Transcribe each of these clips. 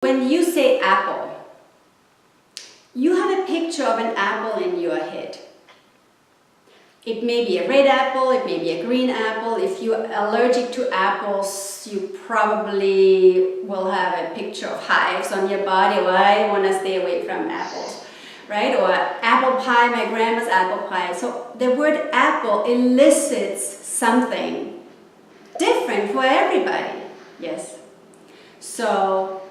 When you say apple, you have a picture of an apple in your head. It may be a red apple, it may be a green apple. If you're allergic to apples, you probably will have a picture of hives on your body. Well, I want to stay away from apples, right? Or apple pie, my grandma's apple pie. So the word apple elicits something different for everybody, yes? So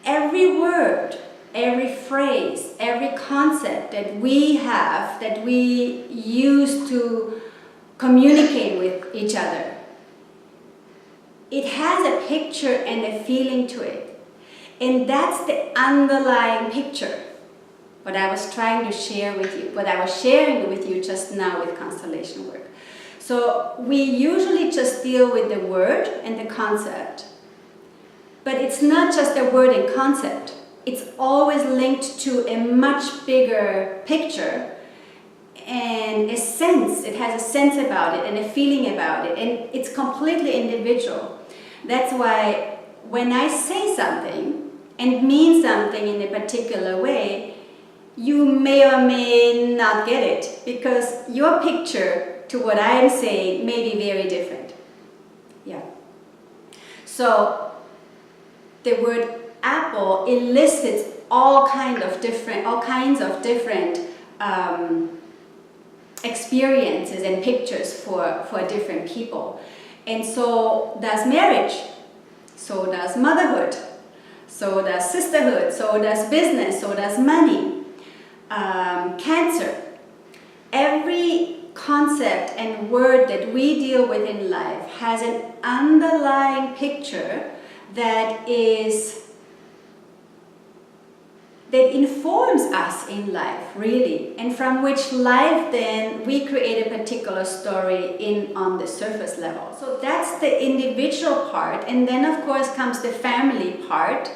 every word, every phrase, every concept that we have, that we use to communicate with each other, it has a picture and a feeling to it. And that's the underlying picture, what I was trying to share with you, what I was sharing with you just now with constellation work. So we usually just deal with the word and the concept. But it's not just a word and concept. It's always linked to a much bigger picture and a sense. It has a sense about it and a feeling about it, and it's completely individual. That's why when I say something and mean something in a particular way, you may or may not get it, because your picture to what I am saying may be very different. Yeah. So the word apple elicits all kinds of different experiences and pictures for different people. And so does marriage, so does motherhood, so does sisterhood, so does business, so does money, cancer. Every concept and word that we deal with in life has an underlying picture that informs us in life, really, and from which life then we create a particular story on the surface level. So that's the individual part, and then of course comes the family part,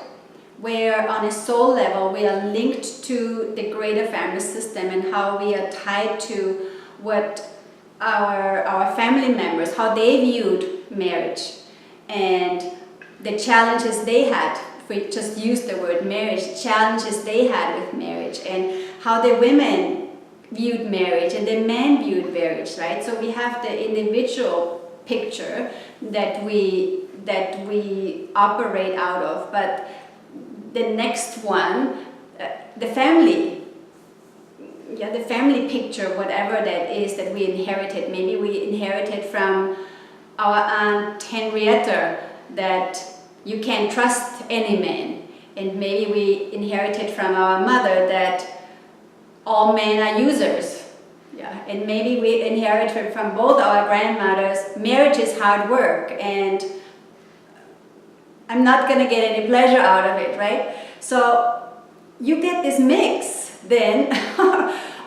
where on a soul level we are linked to the greater family system and how we are tied to what our family members, how they viewed marriage, and the challenges they had. If we just use the word marriage, challenges they had with marriage, and how the women viewed marriage and the men viewed marriage, right? So we have the individual picture that we operate out of, but the next one, the family, the family picture, whatever that is that we inherited. Maybe we inherited from our Aunt Henrietta that you can't trust any man, and maybe we inherited from our mother that all men are users, and maybe we inherited from both our grandmothers, marriage is hard work and I'm not going to get any pleasure out of it, right? So you get this mix then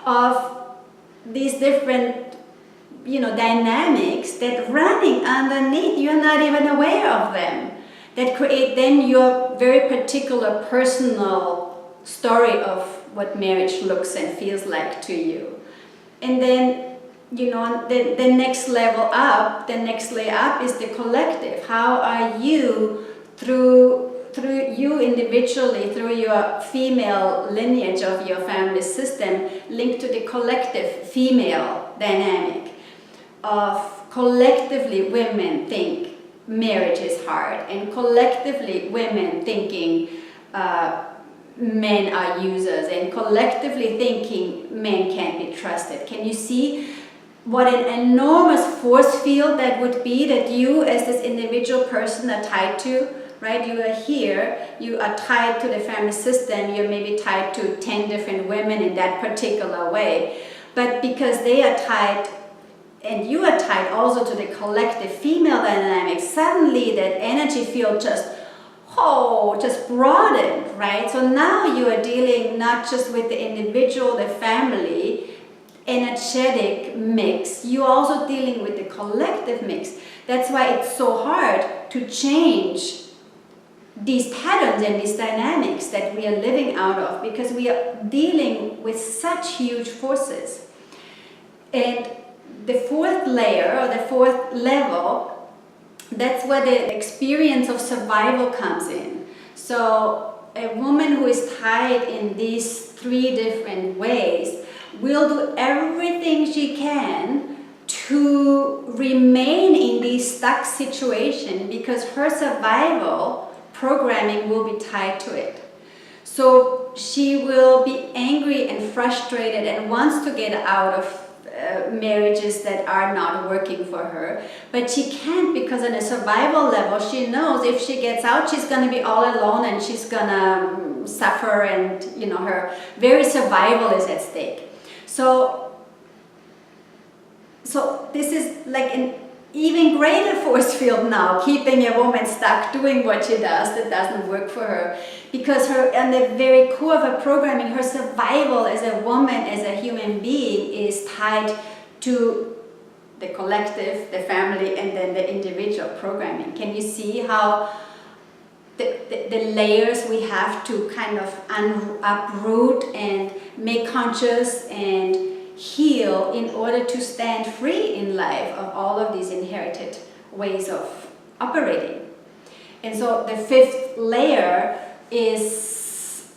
of these different dynamics that running underneath, you're not even aware of them, that create then your very particular personal story of what marriage looks and feels like to you. And then, the next level up, the next layer up is the collective. How are you, through you individually, through your female lineage of your family system, linked to the collective female dynamic of collectively women think marriage is hard, and collectively women thinking men are users, and collectively thinking men can't be trusted. Can you see what an enormous force field that would be, that you as this individual person are tied to, right? You are here, you are tied to the family system, you're maybe tied to 10 different women in that particular way, but because they are tied and you are tied also to the collective female dynamic, suddenly that energy field just broadened, right? So now you are dealing not just with the individual, the family, energetic mix, you're also dealing with the collective mix. That's why it's so hard to change these patterns and these dynamics that we are living out of, because we are dealing with such huge forces. And the fourth layer, or the fourth level, that's where the experience of survival comes in. So a woman who is tied in these 3 different ways will do everything she can to remain in this stuck situation because her survival programming will be tied to it. So she will be angry and frustrated and wants to get out of marriages that are not working for her, but she can't because on a survival level she knows if she gets out she's going to be all alone and she's going to suffer, and her very survival is at stake. So this is like an even greater force field now, keeping a woman stuck doing what she does that doesn't work for her, because on the very core of her programming, her survival as a woman, as a human being, is tied to the collective, the family, and then the individual programming. Can you see how the layers we have to kind of uproot and make conscious and heal in order to stand free in life of all of these inherited ways of operating? And so the 5th layer is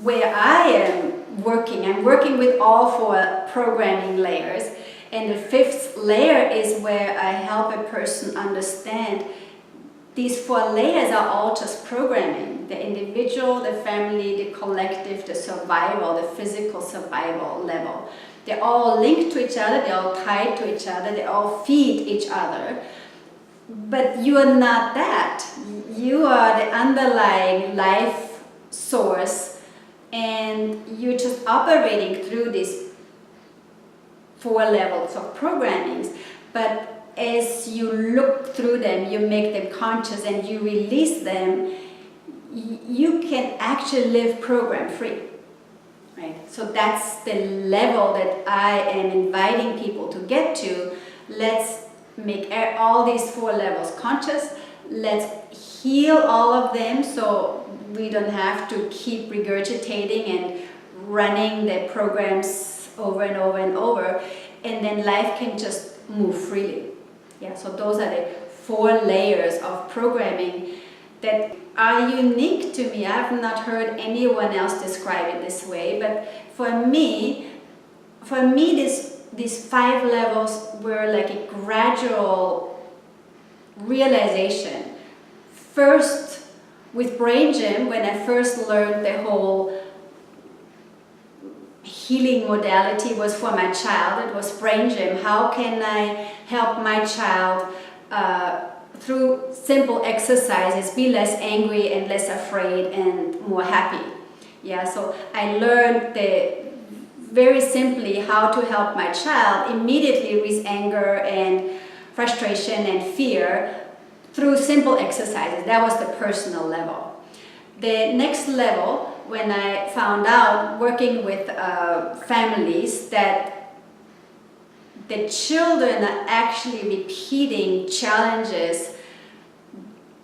where I am working. I'm working with all 4 programming layers, and the 5th layer is where I help a person understand these 4 layers are all just programming: the individual, the family, the collective, the survival, the physical survival level. They're all linked to each other, they're all tied to each other, they all feed each other. But you are not that. You are the underlying life source, and you're just operating through these 4 levels of programmings. But as you look through them, you make them conscious and you release them, you can actually live program free. Right? So that's the level that I am inviting people to get to. Let's make all these 4 levels conscious. Let's heal all of them so we don't have to keep regurgitating and running the programs over and over and over. And then life can just move freely. Yeah, so those are the 4 layers of programming that are unique to me. I have not heard anyone else describe it this way, but for me these 5 levels were like a gradual realization. First, with Brain Gym, when I first learned the whole healing modality was for my child, it was Brain Gym. How can I help my child through simple exercises be less angry and less afraid and more happy? Yeah, so I learned very simply how to help my child immediately with anger and frustration and fear through simple exercises. That was the personal level. The next level, when I found out working with families that the children are actually repeating challenges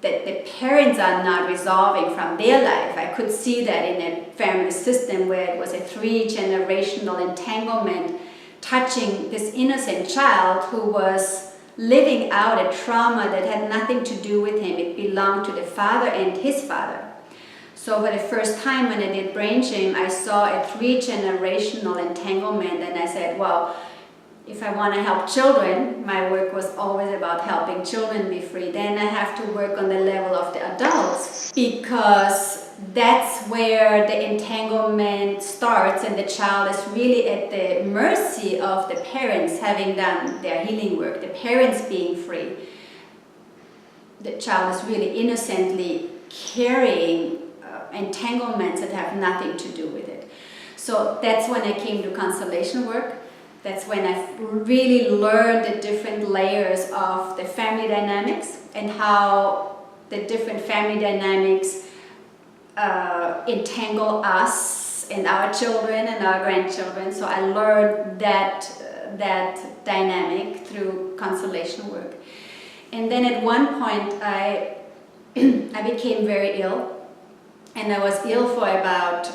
that the parents are not resolving from their life. I could see that in a family system where it was a 3-generational entanglement touching this innocent child who was living out a trauma that had nothing to do with him. It belonged to the father and his father. So for the first time when I did Brain Gym, I saw a 3-generational entanglement, and I said, well, if I want to help children, my work was always about helping children be free. Then I have to work on the level of the adults, because that's where the entanglement starts and the child is really at the mercy of the parents having done their healing work, the parents being free. The child is really innocently carrying entanglements that have nothing to do with it. So that's when I came to constellation work. That's when I really learned the different layers of the family dynamics and how the different family dynamics entangle us and our children and our grandchildren. So I learned that dynamic through constellation work. And then at one point I became very ill. And I was ill for about,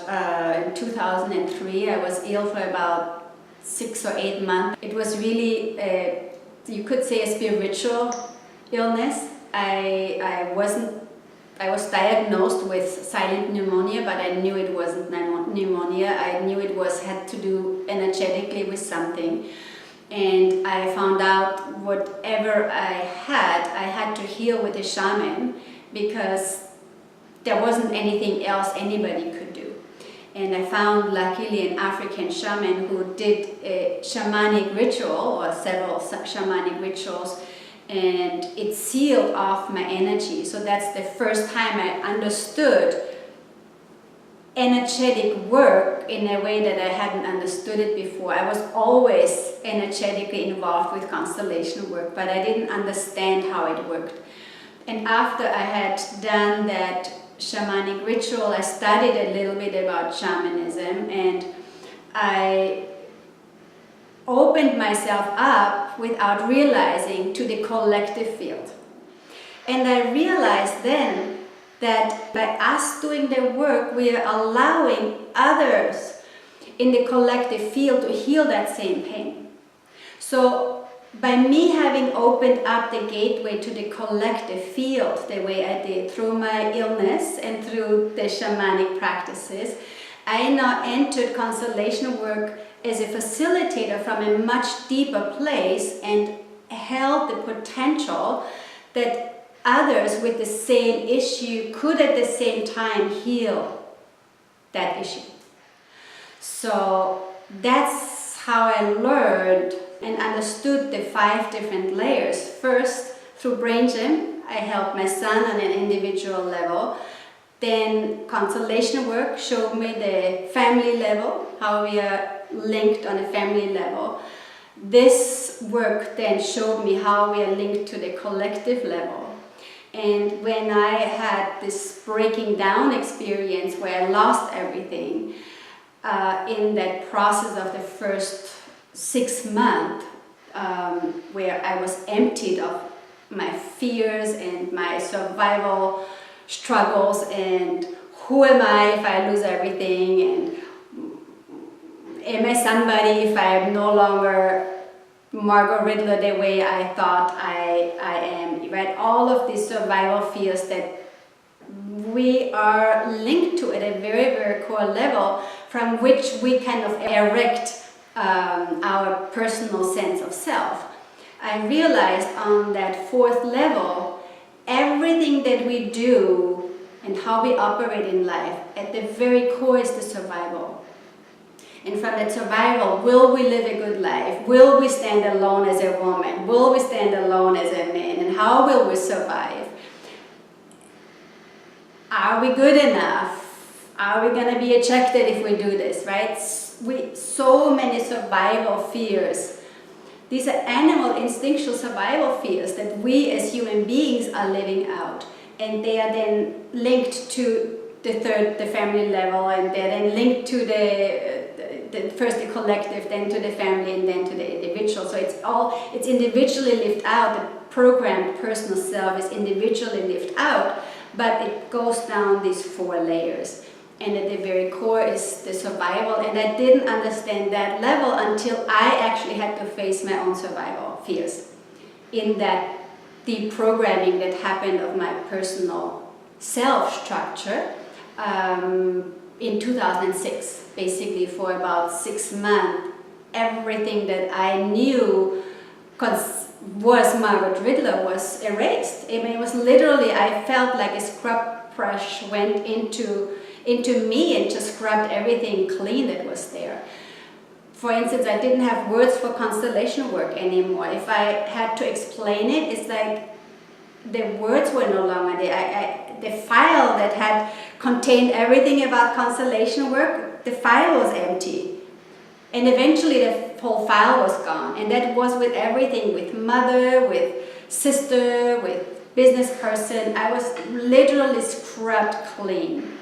in 2003, I was ill for about 6 or 8 months. It was really, you could say, a spiritual illness. I wasn't I was diagnosed with silent pneumonia, but I knew it wasn't pneumonia. I knew it had to do energetically with something. And I found out whatever I had to heal with a shaman, because there wasn't anything else anybody could do. And I found, luckily, an African shaman who did a shamanic ritual, or several shamanic rituals, and it sealed off my energy. So that's the first time I understood energetic work in a way that I hadn't understood it before. I was always energetically involved with constellation work, but I didn't understand how it worked. And after I had done that shamanic ritual, I studied a little bit about shamanism, and I opened myself up without realizing to the collective field. And I realized then that by us doing the work, we are allowing others in the collective field to heal that same pain. So by me having opened up the gateway to the collective field the way I did through my illness and through the shamanic practices, I now entered constellation work as a facilitator from a much deeper place, and held the potential that others with the same issue could at the same time heal that issue. So that's how I learned and understood the 5 different layers. First, through Brain Gym, I helped my son on an individual level. Then constellation work showed me the family level, how we are linked on a family level. This work then showed me how we are linked to the collective level. And when I had this breaking down experience where I lost everything, in that process of the first 6 months, where I was emptied of my fears and my survival struggles, and who am I if I lose everything, and am I somebody if I am no longer Margot Ridler the way I thought I am, right? All of these survival fears that we are linked to at a very, very core level, from which we kind of erect our personal sense of self. I realized on that 4th level, everything that we do and how we operate in life, at the very core is the survival. And from that survival, will we live a good life? Will we stand alone as a woman? Will we stand alone as a man? And how will we survive? Are we good enough? Are we going to be ejected if we do this, right? So many survival fears. These are animal instinctual survival fears that we as human beings are living out. And they are then linked to the family level, and they're then linked to first the collective, then to the family, and then to the individual. So it's individually lived out. The programmed personal self is individually lived out, but it goes down these 4 layers. And at the very core is the survival, and I didn't understand that level until I actually had to face my own survival fears in that deep programming that happened of my personal self structure in 2006. Basically, for about 6 months, everything that I knew was Margot Ridler was erased. I mean, it was literally, I felt like a scrub brush went into me and just scrubbed everything clean that was there. For instance, I didn't have words for constellation work anymore. If I had to explain it, it's like the words were no longer there. The file that had contained everything about constellation work, the file was empty. And eventually the whole file was gone. And that was with everything, with mother, with sister, with business person. I was literally scrubbed clean.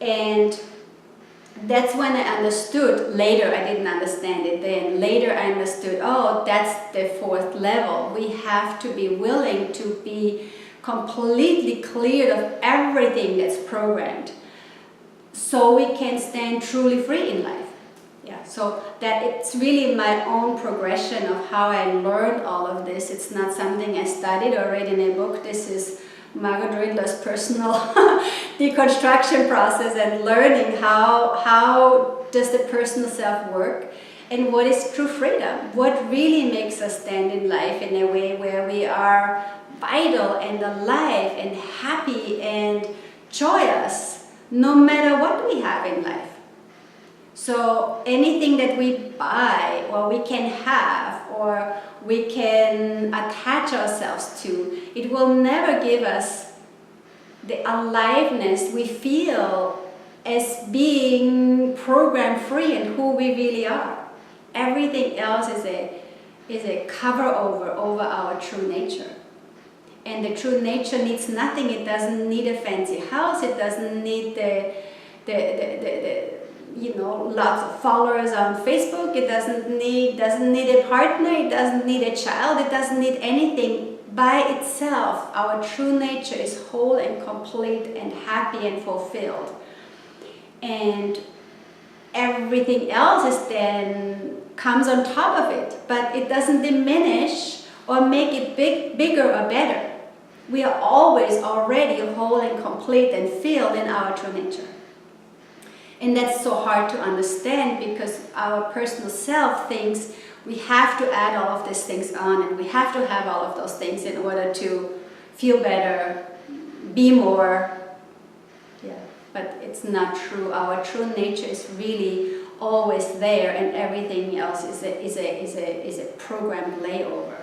And that's when I understood. Later, I didn't understand it then. Later, I understood, oh, that's the 4th level. We have to be willing to be completely cleared of everything that's programmed, so we can stand truly free in life. Yeah, so that it's really my own progression of how I learned all of this. It's not something I studied or read in a book. This is Margot Ridler's personal deconstruction process and learning how does the personal self work and what is true freedom, what really makes us stand in life in a way where we are vital and alive and happy and joyous no matter what we have in life. So anything that we buy or we can have or we can attach ourselves to, it will never give us the aliveness we feel as being program free and who we really are. Everything else is a cover over our true nature. And the true nature needs nothing. It doesn't need a fancy house. It doesn't need the lots of followers on Facebook. It doesn't need a partner. It doesn't need a child. It doesn't need anything by itself. Our true nature is whole and complete and happy and fulfilled. And everything else is then comes on top of it, but it doesn't diminish or make it bigger or better. We are always already whole and complete and filled in our true nature. And that's so hard to understand because our personal self thinks we have to add all of these things on and we have to have all of those things in order to feel better, be more. Yeah, but it's not true. Our true nature is really always there, and everything else is a programmed layover.